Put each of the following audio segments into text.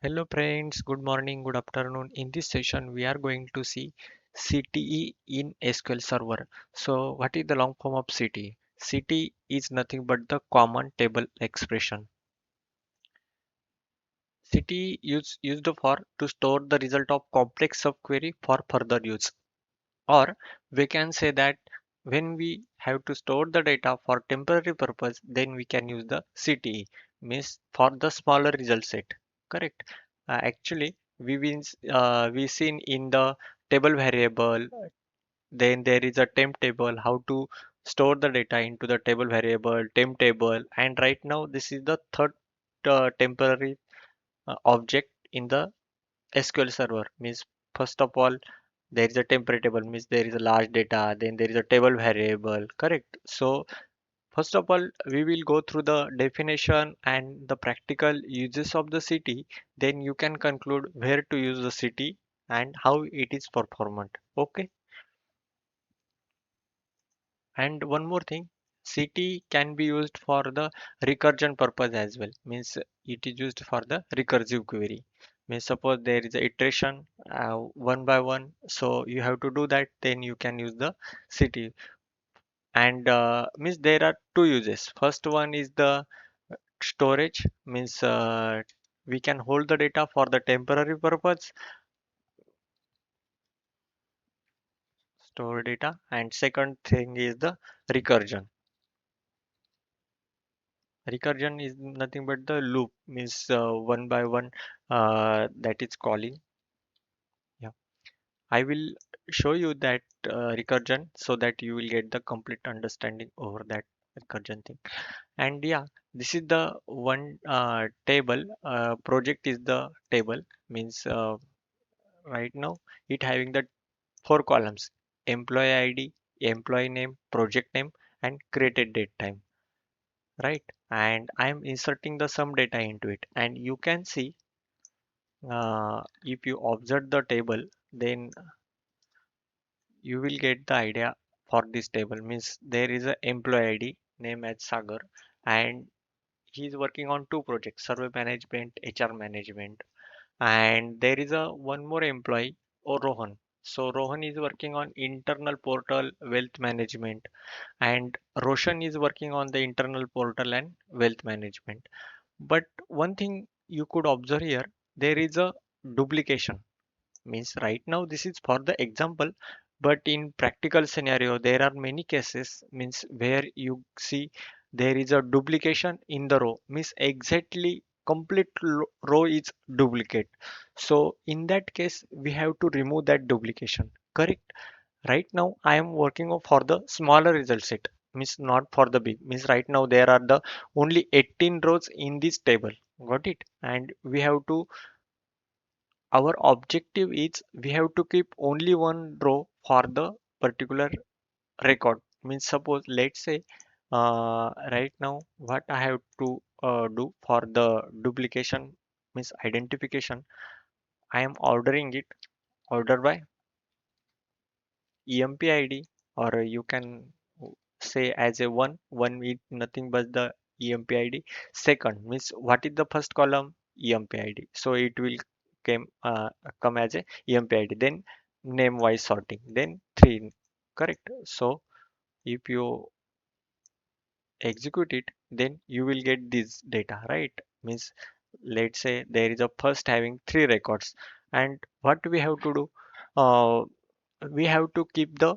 Hello friends, good morning, good afternoon. In this session, we are going to see CTE in SQL Server. So, what is the long form of CTE? CTE is nothing but the common table expression. CTE used for to store the result of complex subquery for further use. Or we can say that when we have to store the data for temporary purpose, then we can use the CTE, means for the smaller result set. Correct. Actually, we seen in the table variable. Then there is a temp table, how to store the data into the table variable, temp table, and right now this is the third temporary object in the SQL Server. Means first of all there is a temporary table, means there is a large data, then there is a table variable, correct? So first of all we will go through the definition and the practical uses of the city, then you can conclude where to use the city and how it is performant. Okay. And one more thing, city can be used for the recursion purpose as well, means it is used for the recursive query. Means suppose there is a iteration one by one, so you have to do that, then you can use the city. And means there are two uses. First one is the storage, means we can hold the data for the temporary purpose, store data. And second thing is the recursion. Recursion is nothing but the loop, means one by one that is calling. Yeah, I will show you that recursion so that you will get the complete understanding over that recursion thing. And yeah, this is the one table. Project is the table, means right now it having the four columns: employee ID, employee name, project name, and created date time, right? And I'm inserting the some data into it, and you can see if you observe the table, then you will get the idea for this table. Means there is a employee ID name as Sagar, and he is working on two projects: survey management, HR management. And there is a one more employee, or Rohan. So Rohan is working on internal portal wealth management, and Roshan is working on the internal portal and wealth management. But one thing you could observe here, there is a duplication. Means right now this is for the example, but in practical scenario there are many cases, means where you see there is a duplication in the row, means exactly complete row is duplicate. So in that case we have to remove that duplication, correct? Right now I am working for the smaller result set, means not for the big. Means right now there are the only 18 rows in this table, got it? And we have to, our objective is we have to keep only one row for the particular record. Means suppose let's say right now what I have to do for the duplication, means identification, I am ordering it, order by emp id, or you can say as a one with nothing but the emp id. Second means what is the first column? Emp id, so it will come as a emp id. Then name wise sorting, then three, correct? So if you execute it, then you will get this data, right? Means let's say there is a first having three records, and what we have to do, uh, we have to keep the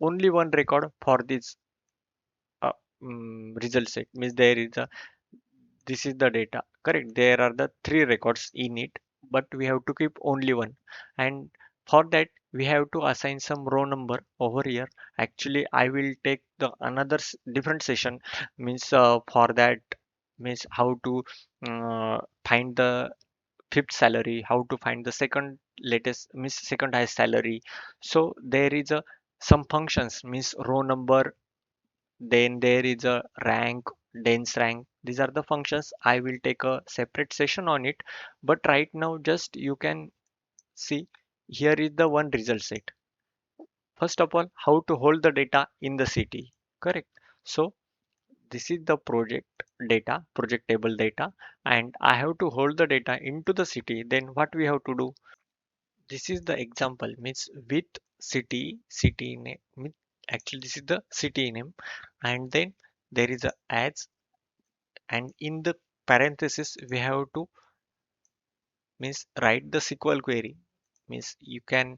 only one record for this uh, result set. Means there is a, this is the data, correct? There are the three records in it, but we have to keep only one. And for that we have to assign some row number over here. Actually I will take the another different session, means for that, means how to find the fifth salary, how to find the second latest, means second highest salary. So there is a some functions, means row number, then there is a rank, dense rank. These are the functions. I will take a separate session on it. But right now, just you can see here is the one result set. First of all, how to hold the data in the city. Correct. So this is the project table data, and I have to hold the data into the city. Then what we have to do? This is the example means with city name. Actually, this is the city name, and then there is a as, and in the parenthesis we have to means write the SQL query. Means you can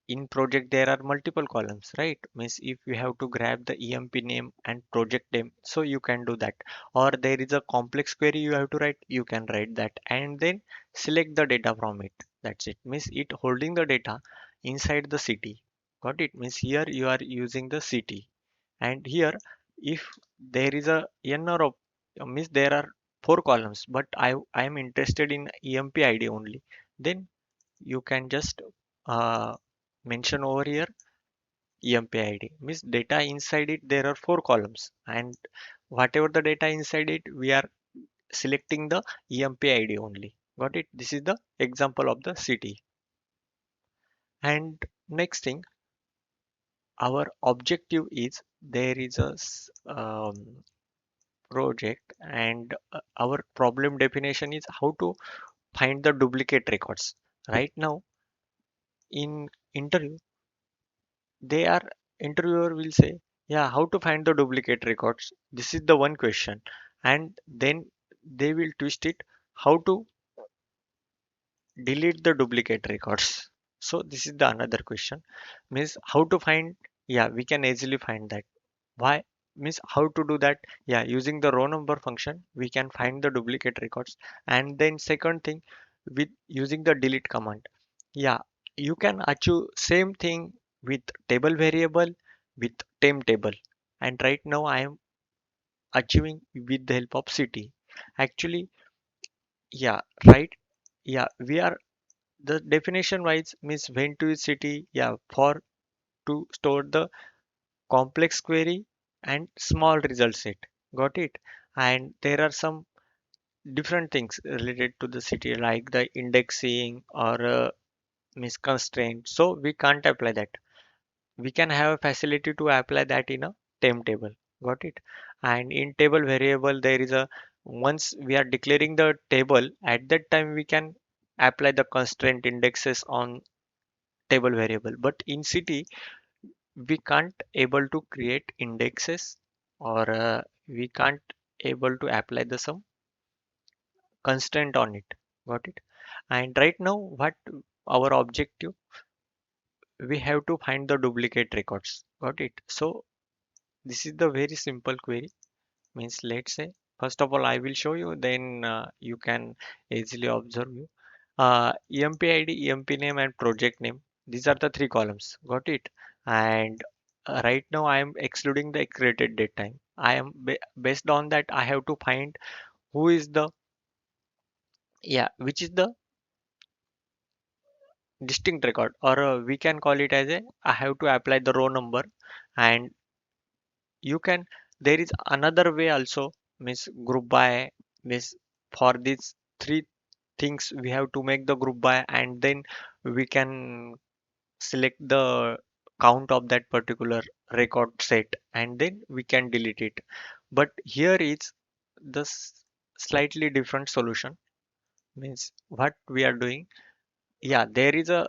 in project there are multiple columns, right? Means if you have to grab the emp name and project name, so you can do that. Or there is a complex query you have to write, you can write that, and then select the data from it. That's it. Means it holding the data inside the city. Got it? Means here you are using the city, and here if there is a n of means there are four columns, but I am interested in emp id only. Then you can just uh, mention over here emp id means data inside it there are four columns, and whatever the data inside it we are selecting the emp id only. Got it? This is the example of the city. And next thing, our objective is there is a project, and our problem definition is how to find the duplicate records. Right now in interview, they are interviewer will say, yeah, how to find the duplicate records, this is the one question, and then they will twist it, how to delete the duplicate records. So this is the another question, means how to find. Yeah, we can easily find that. Why? Means how to do that? Yeah, using the row number function we can find the duplicate records. And then second thing, with using the delete command, yeah, you can achieve same thing with table variable, with temp table. And right now I am achieving with the help of city. Actually, yeah, right. Yeah, we are the definition wise means when to use city, yeah, for to store the complex query and small result set. Got it? And there are some different things related to the city like the indexing or misconstraint. So we can't apply that. We can have a facility to apply that in a temp table. Got it? And in table variable there is a, once we are declaring the table, at that time we can apply the constraint indexes on table variable. But in city we can't able to create indexes, or we can't able to apply the some constraint on it. Got it? And right now what our objective, we have to find the duplicate records. Got it? So this is the very simple query. Means let's say first of all I will show you, then you can easily observe you. emp id, emp name and project name, these are the three columns. Got it? And right now I am excluding the created date time. I am based on that I have to find who is the, yeah, which is the distinct record, or we can call it as a, I have to apply the row number. And you can, there is another way also, means group by, means for these three things we have to make the group by, and then we can select the count of that particular record set, and then we can delete it. But here is the slightly different solution. Means what we are doing, yeah, there is a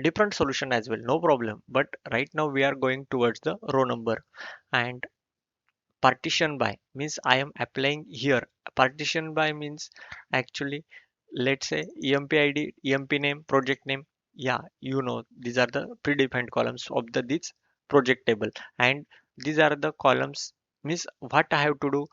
different solution as well, no problem, but right now we are going towards the row number. And partition by means I am applying here. Partition by means actually, let's say emp id, emp name, project name. Yeah, you know these are the predefined columns of the this project table, and these are the columns. Means what I have to do,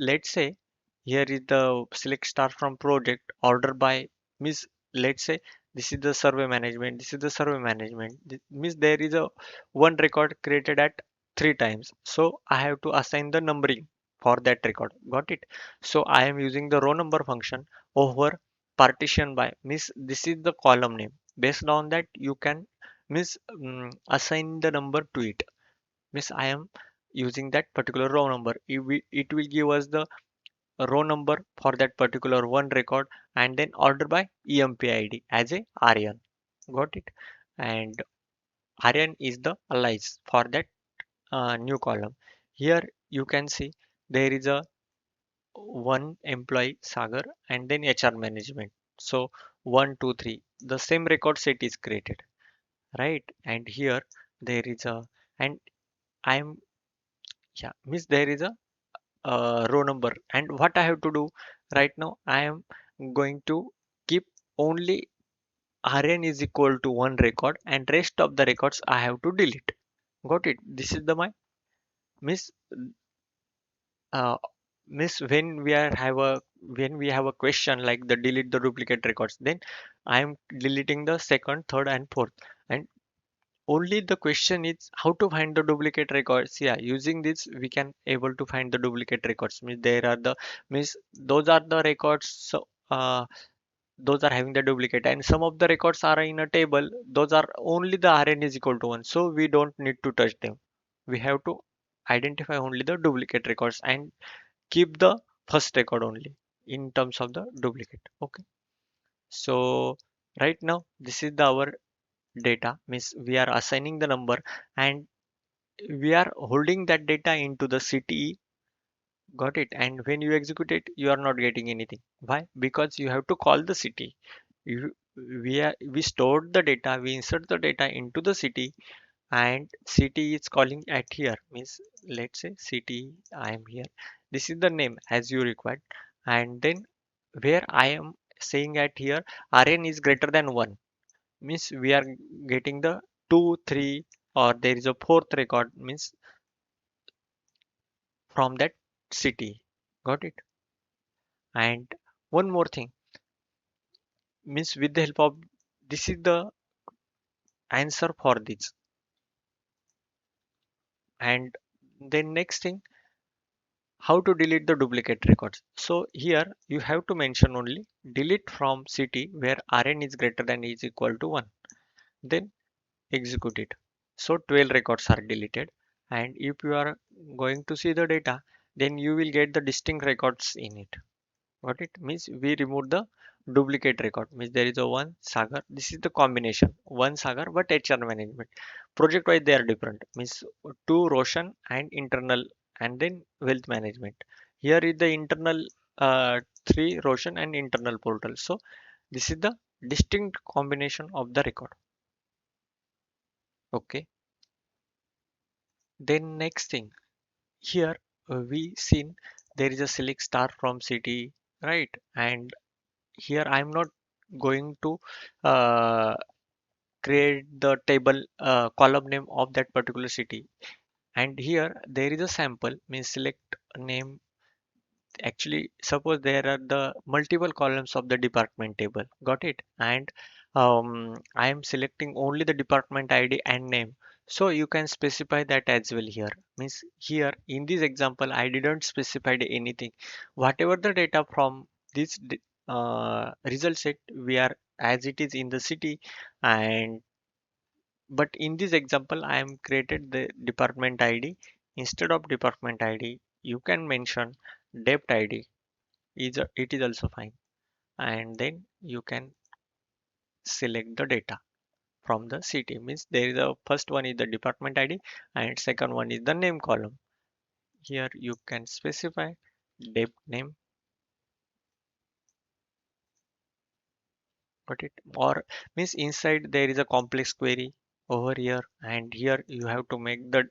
let's say here is the select star from project order by, means let's say this is the survey management, this is the survey management. Means there is a one record created at three times, so I have to assign the numbering for that record. Got it? So I am using the row number function over partition by, means this is the column name. Based on that you can, means assign the number to it. Means I am using that particular row number. It will give us the row number for that particular one record, and then order by emp id as a rn. Got it? And rn is the alias for that new column. Here you can see there is a one employee Sagar and then HR management. So 1, 2, 3. The same record set is created, right? And here there is a and I'm yeah means there is a row number. And what I have to do right now, I am going to keep only RN is equal to one record and rest of the records I have to delete. Got it? This is the my miss uh, miss when we have a question like the delete the duplicate records, then I am deleting the second, third, and fourth. And only the question is how to find the duplicate records. Yeah, using this we can able to find the duplicate records. Means there are the means those are the records. So those are having the duplicate, and some of the records are in a table. Those are only the RN is equal to 1, so we don't need to touch them. We have to identify only the duplicate records and keep the first record only in terms of the duplicate. Okay, so right now this is the our data, means we are assigning the number and we are holding that data into the CTE. Got it? And when you execute it, you are not getting anything. Why? Because you have to call the city. We stored the data, we insert the data into the city, and city is calling at here. Means let's say city, I am here. This is the name as you required, and then where I am saying at here, RN is greater than 1. Means we are getting the 2, 3, or there is a fourth record. Means from that city. Got it? And one more thing, means with the help of this is the answer for this. And then next thing, how to delete the duplicate records. So here you have to mention only delete from city where RN is greater than is equal to 1. Then execute it. So 12 records are deleted. And if you are going to see the data, then you will get the distinct records in it. What it means, we remove the duplicate record. Means there is a one Sagar. This is the combination. One Sagar but HR management. Project wise they are different. Means two Roshan and internal and then wealth management. Here is the internal three Roshan and internal portal. So this is the distinct combination of the record. Okay. Then next thing, here we seen there is a select star from city, right? And here I'm not going to uh, create the table column name of that particular city. And here there is a sample, means select name. Actually suppose there are the multiple columns of the department table. Got it? And I am selecting only the department ID and name, so you can specify that as well. Here means here in this example I didn't specify anything. Whatever the data from this result set, we are as it is in the city. And but in this example I am created the department ID. Instead of department ID you can mention debt ID. It is also fine. And then you can select the data from the city. Means there is a first one is the department ID and second one is the name column. Here you can specify debt name. Got it? Or means inside there is a complex query over here, and here you have to make the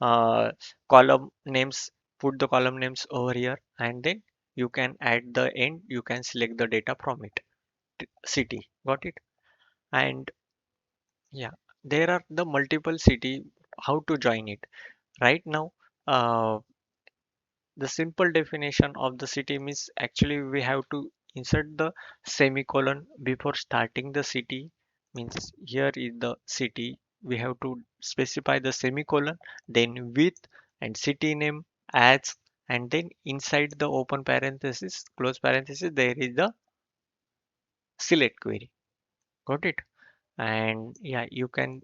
uh, column names, put the column names over here, and then you can at the end you can select the data from it. City. Got it? And yeah, there are the multiple city. How to join it? Right now, uh, the simple definition of the city means actually we have to insert the semicolon before starting the city. Means here is the city. We have to specify the semicolon, then with and city name as, and then inside the open parenthesis, close parenthesis, there is the select query. Got it? And yeah, you can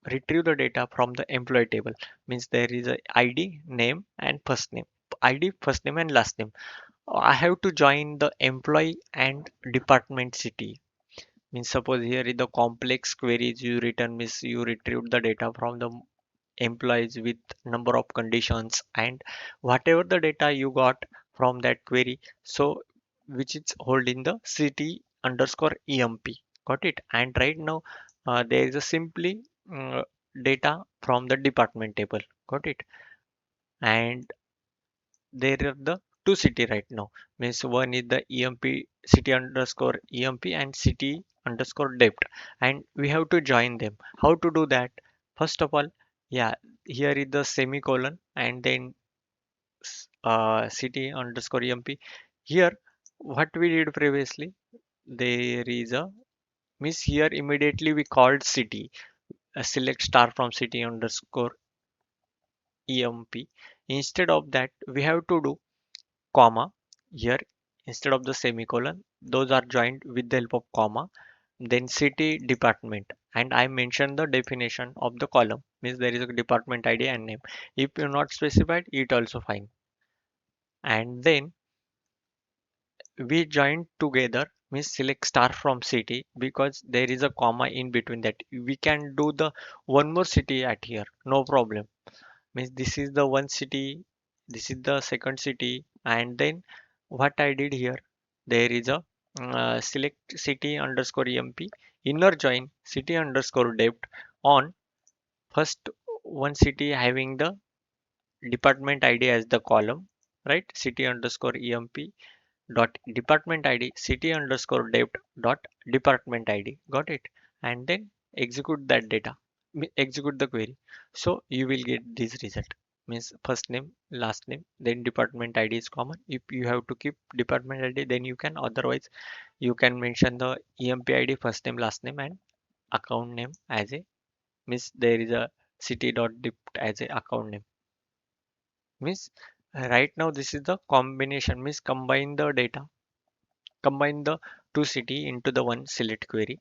retrieve the data from the employee table. Means there is a id, name, and first name. Id, first name, and last name. I have to join the employee and department city. Means suppose here is the complex queries you return, means you retrieve the data from the employees with number of conditions and whatever the data you got from that query, so which is holding the city underscore emp. Got it? And right now there is a simply mm, data from the department table. Got it? And there are the two city right now, means one is the emp city underscore emp and city underscore debt, and we have to join them. How to do that? First of all, yeah, here is the semicolon and then city underscore emp. Here what we did previously, there is a means here immediately we called city, select star from city underscore emp. Instead of that we have to do comma here instead of the semicolon, those are joined with the help of comma, then city department, and I mentioned the definition of the column, means there is a department id and name. If you're not specified, it also fine. And then we join together, means select star from city, because there is a comma in between that we can do the one more city at here, no problem. Means this is the one city, this is the second city, and then what I did here, there is a select city underscore emp, inner join city underscore debt on first one city having the department id as the column, right? City underscore emp dot department id city underscore debt dot department id. Got it? And then execute that data, execute the query. So you will get this result, means first name last name then department id is common. If you have to keep department id, then you can, otherwise you can mention the emp id first name last name and account name as a, means there is a city dot dip as a account name. Means right now this is the combination, means combine the data, combine the two city into the one select query.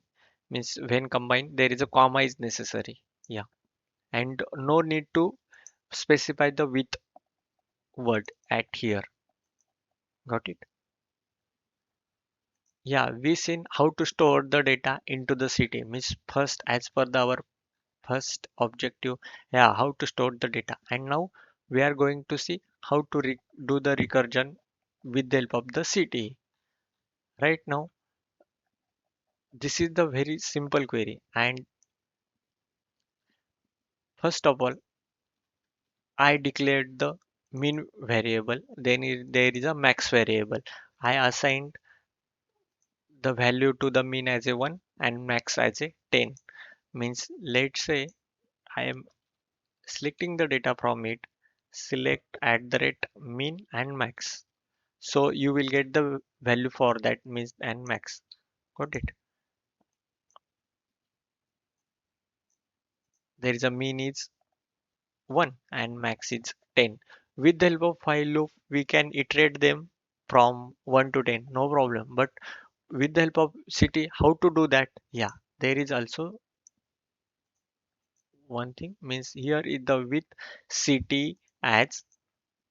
Means when combined there is a comma is necessary. Yeah, and no need to specify the with word at here. Got it? Yeah, we seen how to store the data into the city, means first as per our first objective, yeah, how to store the data. And now we are going to see how to do the recursion with the help of the city. Right now this is the very simple query, and first of all I declared the min variable, then there is a max variable. I assigned the value to the min as a 1 and max as a 10. Means let's say I am selecting the data from it, select at the rate min and max. So you will get the value for that min and max. Got it? There is a min is 1 and max is 10. With the help of while loop, we can iterate them from 1 to 10, no problem. But with the help of city, how to do that? Yeah, there is also one thing, means here is the with city as,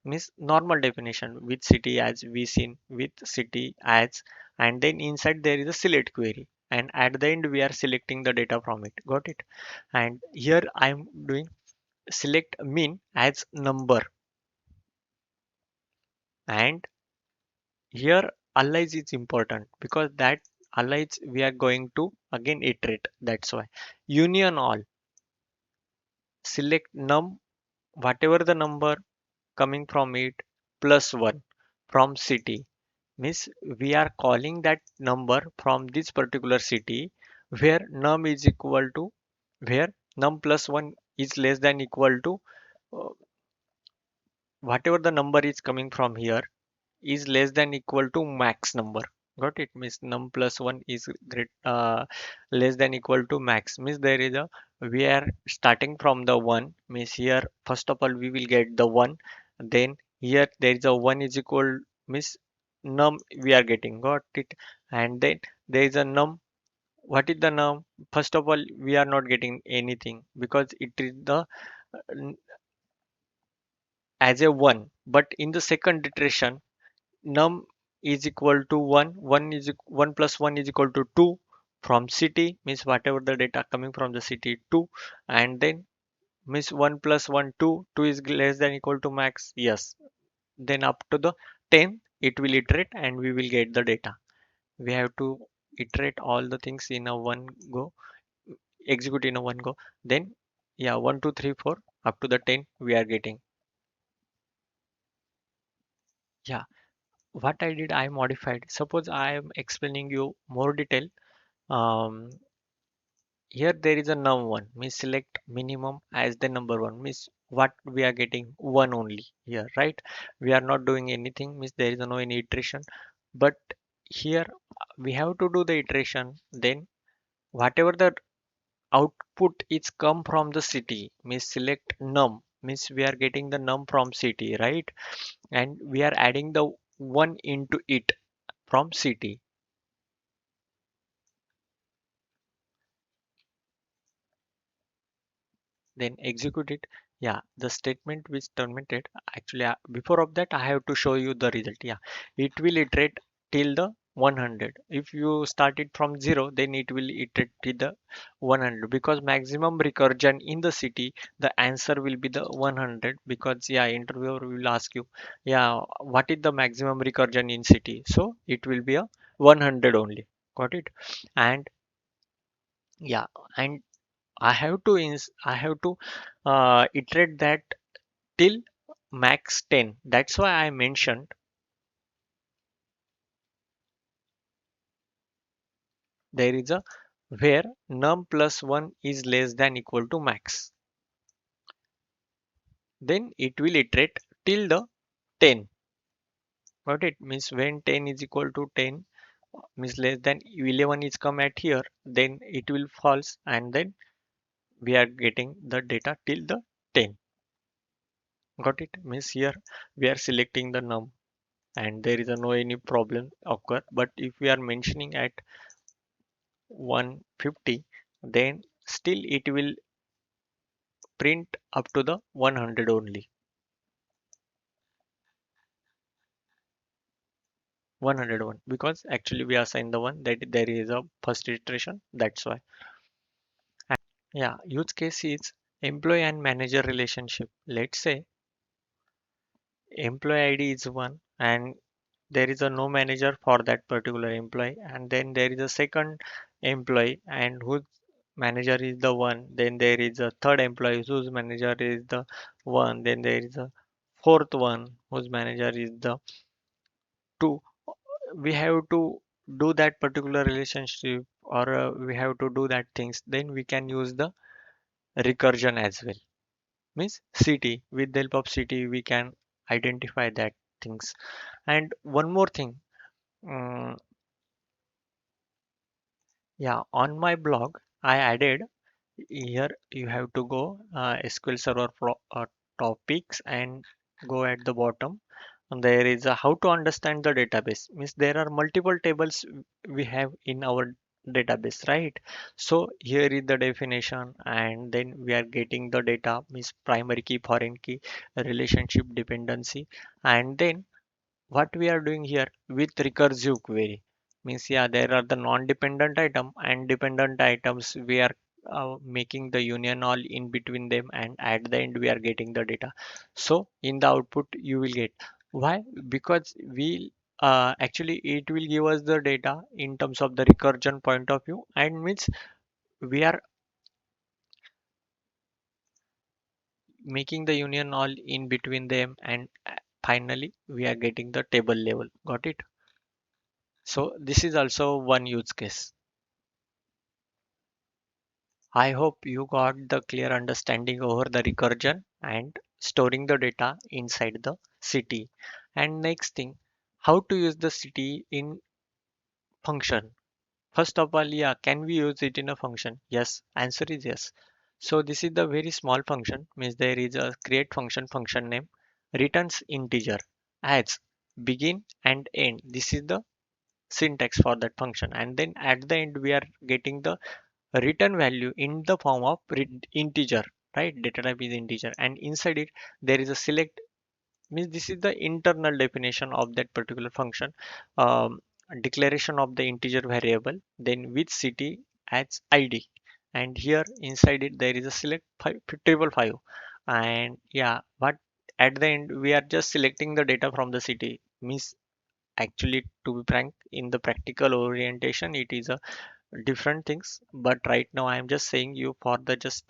means normal definition with city as we seen with city as, and then inside there is a select query, and at the end we are selecting the data from it. Got it? And here I am doing select min as number, and here allies is important because that allies we are going to again iterate. That's why union all, select num whatever the number coming from it plus 1 from city, means we are calling that number from this particular city where num is equal to, where num plus 1 is less than equal to uh, whatever the number is coming from here is less than equal to max number. Got it? Means num plus 1 is less than equal to max, means there is a, we are starting from the 1, means here first of all we will get the 1, then here there is a 1 is equal, means num we are getting. Got it? And then there is a num, what is the num? First of all we are not getting anything because it is the n- as a 1, but in the second iteration num is equal to 1, 1 is 1 plus 1 is equal to 2 from city, means whatever the data coming from the city 2, and then Means 1 plus 1 2, 2 is less than equal to max, yes. Then up to the 10 it will iterate and we will get the data. We have to iterate all the things in a one go, execute in a one go. Then yeah, 1 2 3 4 up to the 10 we are getting. Yeah, what I did, I modified. Suppose I am explaining you more detail. um, Here there is a num1, means select minimum as the number one, means what we are getting one only here, right? We are not doing anything, means there is no any iteration. But here we have to do the iteration. Then whatever the output is come from the city, means select num, means we are getting the num from city, right? And we are adding the one into it from city. Then execute it. Yeah, the statement which terminated, actually before of that I have to show you the result. Yeah, it will iterate till the 100. If you start it from 0, then it will iterate till the 100, because maximum recursion in the city, the answer will be the 100. Because yeah, interviewer will ask you, yeah, what is the maximum recursion in city, so it will be a 100 only. Got it? And yeah, and I have to iterate that till max 10. That's why I mentioned there is a where num plus 1 is less than equal to max. Then it will iterate till the 10. Got it? Means when 10 is equal to 10, means less than 11 is come at here, then it will false, and then we are getting the data till the 10. Got it? Means here we are selecting the num and there is a no any problem occur. But if we are mentioning at 150, then still it will print up to the 100 only. 101, because actually we assign the one that there is a first iteration, that's why. Yeah, use case is employee and manager relationship. Let's say employee ID is one and there is a no manager for that particular employee, and then there is a second employee and whose manager is the one, then there is a third employee whose manager is the one, then there is a fourth one whose manager is the two. We have to do that particular relationship, or we have to do that things, then we can use the recursion as well. Means ct, with the help of ct we can identify that things. And one more thing, mm, yeah, on my blog I added here, you have to go SQL Server topics and go at the bottom. And there is a how to understand the database, means there are multiple tables we have in our database, right? So here is the definition, and then we are getting the data, means primary key, foreign key, relationship, dependency. And then what we are doing here with recursive query, means yeah, there are the non-dependent item and dependent items, we are making the union all in between them, and at the end we are getting the data. So in the output you will get, why? Because we actually it will give us the data in terms of the recursion point of view, and means we are making the union all in between them, and finally we are getting the table level. Got it? So this is also one use case. I hope you got the clear understanding over the recursion and storing the data inside the city. And next thing, how to use the city in function. First of all, yeah, can we use it in a function? Yes, answer is yes. So this is the very small function, means there is a create function name, returns integer, adds begin and end. This is the syntax for that function, and then at the end we are getting the return value in the form of integer, right? Data type is integer, and inside it there is a select, means this is the internal definition of that particular function. um, Declaration of the integer variable, then with city adds id, and here inside it there is a select 5 and yeah, but at the end we are just selecting the data from the city. Means actually, to be frank, in the practical orientation it is a different things, but right now I am just saying you for the just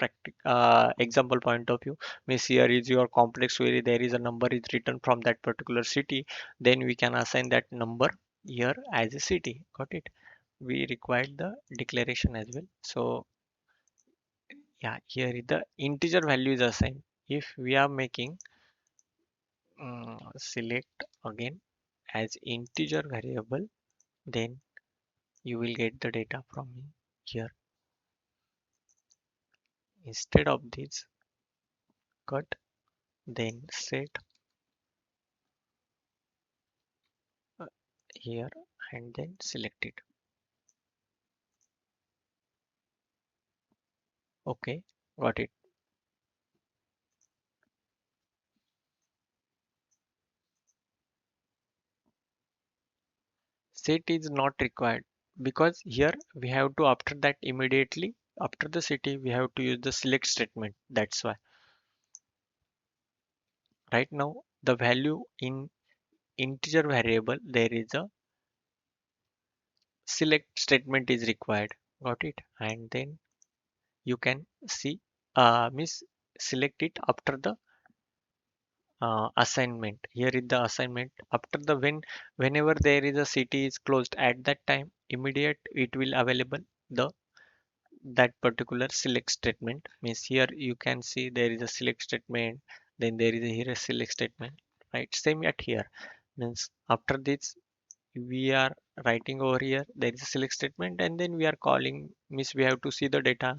example point of view. Means here is your complex query, there is a number is written from that particular city, then we can assign that number here as a city. Got it? We required the declaration as well. So yeah, here is the integer value is assigned. If we are making select again as integer variable, then you will get the data from here. Instead of this, cut, then set uh, here and then select it. Okay, got it. Set is not required because here we have to after that immediately after the city we have to use the select statement. That's why right now the value in integer variable there is a select statement is required. Got it? And then you can see miss select it after the assignment. Here is the assignment after the whenever there is a city is closed at that time immediate it will available the that particular select statement. Means here you can see there is a select statement, then there is a here a select statement, right? Same at here. Means after this we are writing over here there is a select statement and then we are calling. Means we have to see the data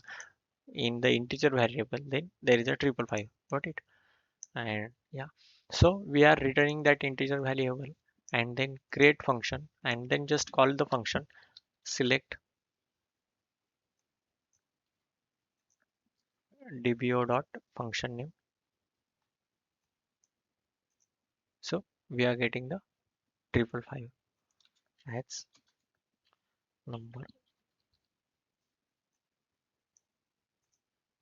in the integer variable, then there is a triple five. Got it? And yeah, so we are returning that integer variable and then create function and then just call the function select dbo dot function name. So we are getting the triple five as number.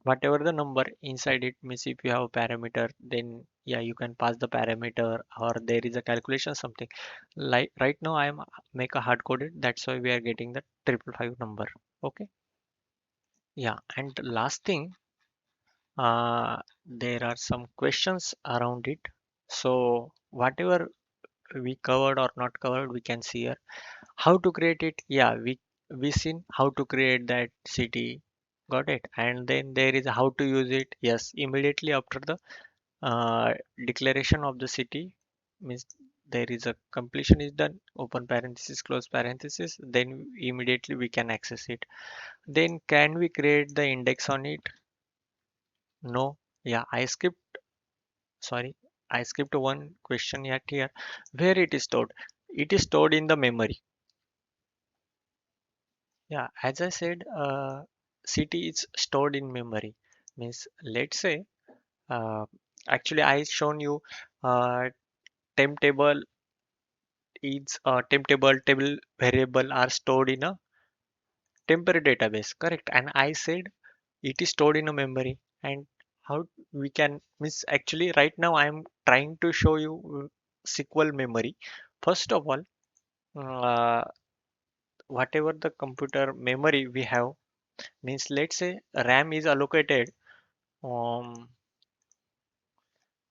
Whatever the number inside it, means if you have a parameter, then yeah, you can pass the parameter or there is a calculation something. Like right now I am make a hard coded, that's why we are getting the triple five number. Okay. Yeah, and last thing, there are some questions around it. So whatever we covered or not covered, we can see here. How to create it? Yeah, we seen how to create that city. Got it? And then there is how to use it. Yes, immediately after the uh, declaration of the city, means there is a completion is done. Open parenthesis, close parenthesis. Then immediately we can access it. Then can we create the index on it? No. Yeah, I skipped. Sorry, I skipped one question yet here. Where it is stored? It is stored in the memory. Yeah, as I said, city is stored in memory. Means let's say, uh, actually I shown you uh, temp table is temp table variable are stored in a temporary database, correct? And I said it is stored in a memory. And how we can miss actually right now I am trying to show you SQL memory. First of all, uh, whatever the computer memory we have, means let's say RAM is allocated.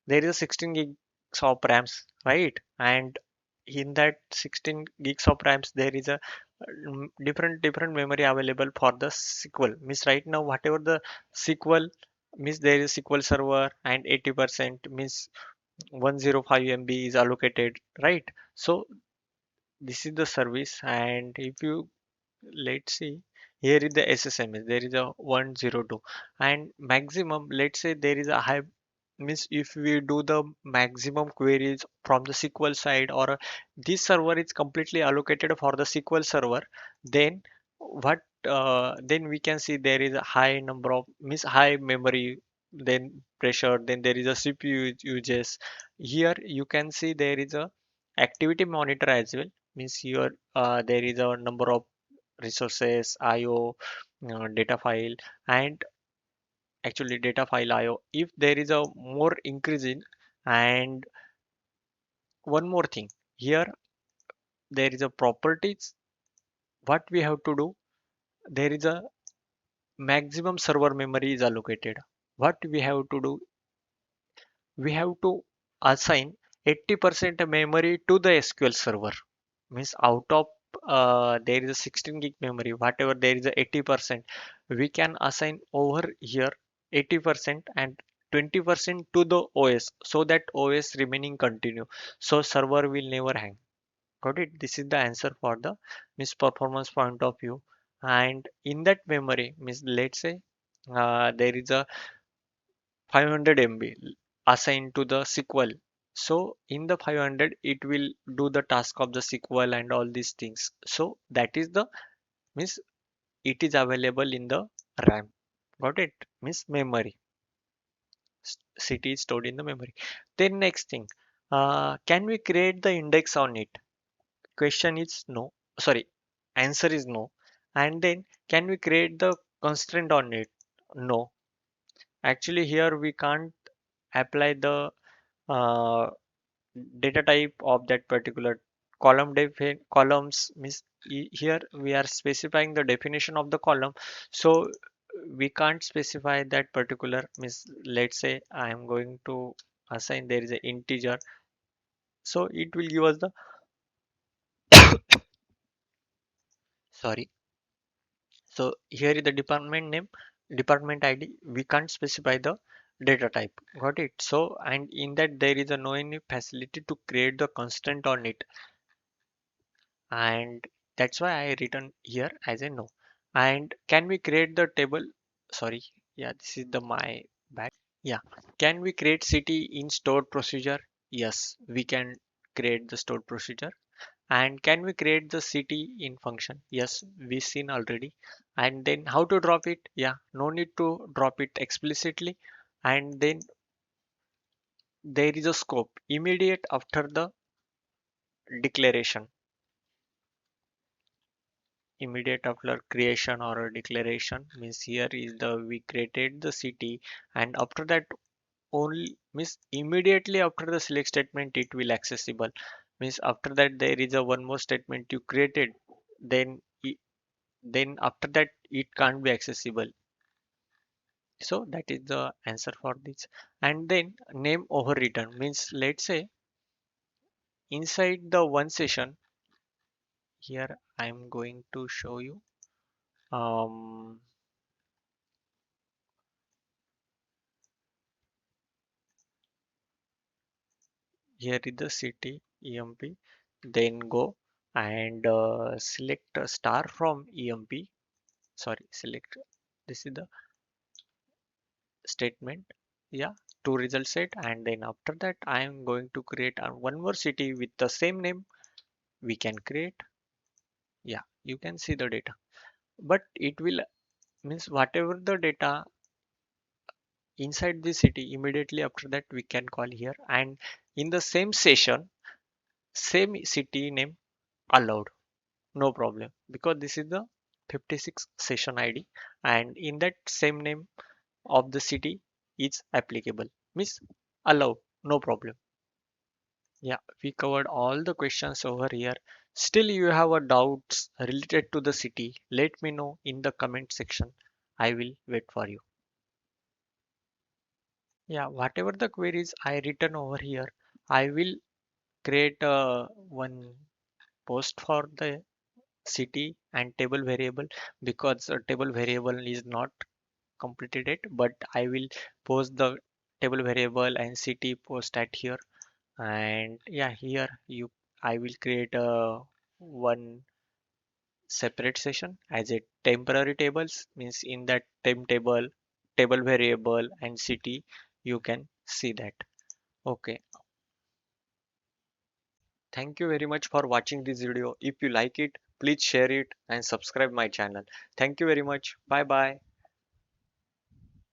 There is a 16 gigs of RAMs, right? And in that 16 gigs of RAMs, there is a different memory available for the SQL. Means right now, whatever the SQL means there is SQL Server and 80% means 105 MB is allocated, right? So this is the service, and if you let's see here is the SSMS, there is a 102 and maximum. Let's say there is a high means if we do the maximum queries from the SQL side or this server is completely allocated for the SQL server, then what then we can see there is a high number of means high memory, then pressure, then there is a CPU uses. Here you can see there is a activity monitor as well. Means here there is a number of resources, IO, data file, and actually data file IO. If there is a more increase in, and one more thing here, there is a properties. What we have to do? There is a maximum server memory is allocated. What we have to do? We have to assign 80% memory to the SQL server. Means out of there is a 16 gig memory, whatever there is a 80%, we can assign over here 80% and 20% to the OS, so that OS remaining continue, so server will never hang. Got it? This is the answer for the miss performance point of view. And in that memory, means let's say there is a 500 MB assigned to the SQL. So in the 500, it will do the task of the SQL and all these things. So that is the means it is available in the RAM. Got it? Means memory. CT is stored in the memory. Then next thing, can we create the index on it? Question is no. Sorry, answer is no. And then can we create the constraint on it? No. Actually, here we can't apply the uh, data type of that particular columns. Means here we are specifying the definition of the column, so we can't specify that particular. Means let's say I am going to assign there is an integer, so it will give us the, sorry, so here is the department name, department ID. We can't specify the data type. Got it? So and in that there is a no any facility to create the constant on it, and that's why I written here as a no. And can we create the table? Sorry, yeah, this is the my bad. Yeah, can we create city in stored procedure? Yes, we can create the stored procedure. And can we create the city in function? Yes, we seen already. And then how to drop it? Yeah, no need to drop it explicitly. And then there is a scope immediate after the declaration, immediate after creation or a declaration. Means here is the we created the city, and after that only, means immediately after the select statement it will accessible. Means after that there is a one more statement you created, then then after that it can't be accessible. So that is the answer for this. And then name overwritten, means let's say inside the one session, here I'm going to show you. um Here is the city emp, then go and select a star from emp. Sorry, select, this is the statement. Yeah, two result set, and then after that I am going to create one more city with the same name. We can create. Yeah, you can see the data, but it will, means whatever the data inside the city, immediately after that we can call here, and in the same session same city name allowed, no problem, because this is the 56 session ID, and in that same name of the city is applicable, means allow, no problem. Yeah, we covered all the questions over here. Still you have a doubts related to the city, let me know in the comment section. I will wait for you. Yeah, whatever the queries I written over here, I will create one post for the city and table variable, because a table variable is not completed yet, but I will post the table variable and city post at here. And yeah, here you, I will create a one separate session as a temporary tables, means in that temp table, table variable and city, you can see that. Okay, thank you very much for watching this video. If you like it, please share it and subscribe my channel. Thank you very much. Bye bye.